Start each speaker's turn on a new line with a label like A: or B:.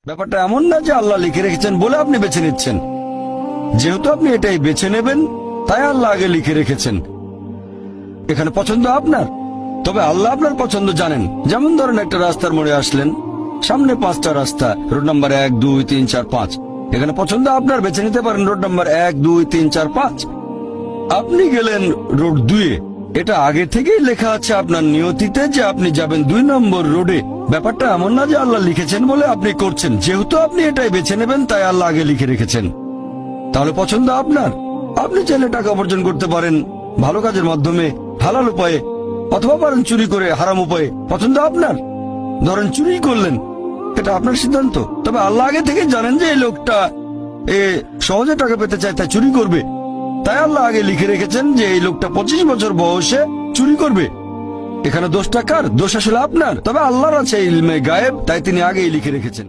A: ব্যাপারটা এমন না যে আল্লাহ লিখে রেখেছেন বলে আপনি বেছে নিচ্ছেন। যেহেতু আপনি এটাই বেছে নেবেন, তাই আল্লাহ আগে লিখে রেখেছেন। এখানে পছন্দ আপনার, তবে আল্লাহ আপনার পছন্দ জানেন। যেমন ধরেন একটা রাস্তার মোড়ে আসলেন, সামনে 5টা রাস্তা, রোড নাম্বার 1, 2, 3, 4, 5। এখানে পছন্দ আপনার, বেছে নিতে পারেন রোড নাম্বার 1, 2, 3, 4, 5। আপনি গেলেন রোড 2-এ। এটা আগে থেকেই লেখা আছে আপনার নিয়তিতে যে আপনি যাবেন 2 নম্বর রোডে। ব্যাপারটা এমন না যে আল্লাহ লিখেছেন বলে আপনি করছেন। যেহেতু আপনি এটাই বেছে নেবেন, তাই আল্লাহ আগে লিখে রেখেছেন। তাহলে পছন্দ আপনার। আপনি চাইলে টাকা উপার্জন করতে পারেন ভালো কাজের মাধ্যমে, হালাল উপায়ে, অথবা পারেন চুরি করে হারাম উপায়ে। পছন্দ আপনার। ধরেন চুরি করলেন, এটা আপনার সিদ্ধান্ত। তবে আল্লাহ আগে থেকে জানেন যে এই লোকটা সহজে টাকা পেতে চায়, তাই চুরি করবে। তাই আল্লাহ আগে লিখে রেখেছেন যে এই লোকটা 25 বছর বয়সে চুরি করবে। এখানে দোষটা কার? দোষ আসলে আপনার। তবে আল্লাহর আছে ইলমে গায়েব, তাই তিনি আগেই লিখে রেখেছেন।